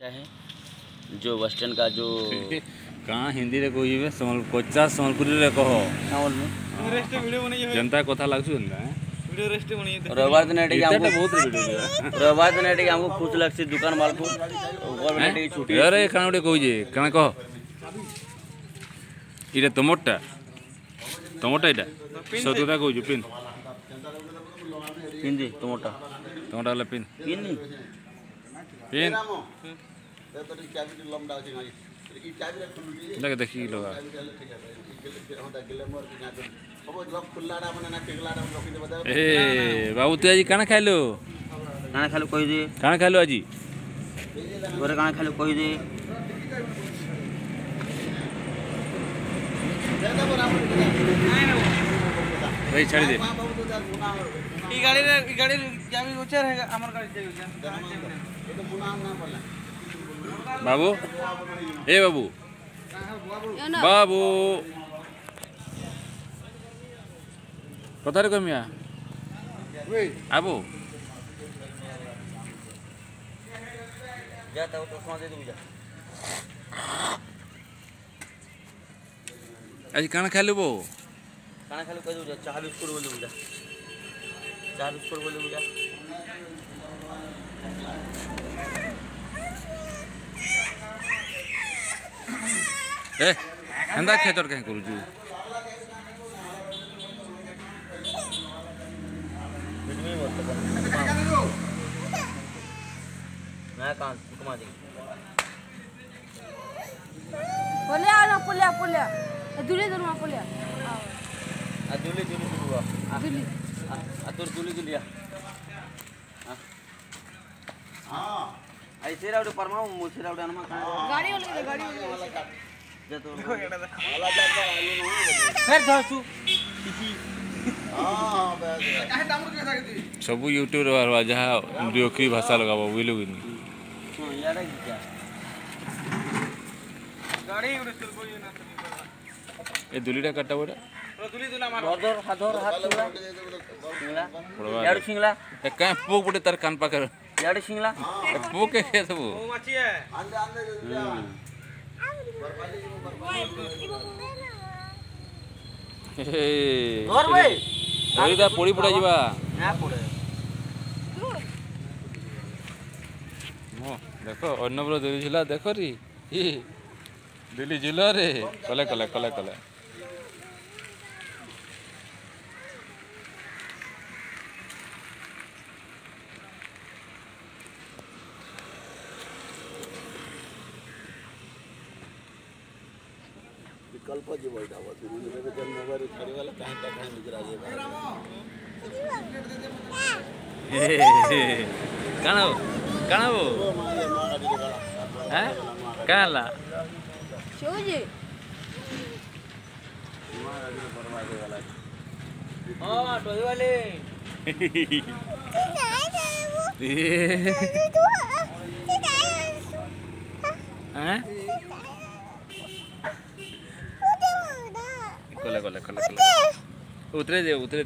है जो bus stand का जो कहाँ हिंदी रे कोई कोचा संबलपुरी रे कहो जनता कथा लागछु जनता रविवार दिन बहुत वीडियो रविवार दिन हमको खुश लगसी दुकान माल को गवर्नमेंट छुट्टी अरे खाना उठे कहू जे कण कह इटा टमाटा इटा सतुता कहू पिन हिंदी टमाटा वाला पिन पिन नहीं पिन लगे देखी लगा ए बाबू तू आज काना खाइलो कही दे काना खाइलो आज गोरे काना खाइलो कही दे भाई छाड़ी दे ई गाड़ी चाबी गोचर है हमर गाड़ी चाबी बाबू ए बाबू बाबू कथारे कमिया आबू जा तो फोन दे दे आज काना खाइलो बो काना खाइलो कह दे चाह बिस्कुट बोल दे चाह बिस्कुट बोल दे ए हंदा खेतर कहीं करू जू मैं कान कुमा दे पुलिया ना पुलिया दूल्हे दूल्हा पुलिया आ दूल्हे दुआ आ तोर दूल्हे हां ऐसे राउडे परमा मुसे राउडे अनमा गाड़ी वाले जे तो देखो एटा वाला जाता आलू नहीं फिर धसू हां काहे दाम के सकती सब यूट्यूब रे जहा वीडियो भाषा लगाबो बुझलो कि नहीं हां यार क्या गाड़ी उड़े चल कोई ना ए दुलीटा काटा बोडा दुली दुला मार हाथ सिंगला यार सिंगला ए का पोक बोडे तार कान पाकर यार सिंगला पोक के सब ओ माची है ए और भाई एदा पड़ी पड़ा जीवा ना पड़े मो देखो अन्नब्र दिल्ली जिला देखो री ई दिल्ली जिला रे कले विकल्प जी बैठा हुआ तू मेरे जन मोबाइल छाड़ी वाला कहां तक है निकरा जे काना वो हैं काला शोजी हां टोई वाले हैं कले उतरे दे उतरी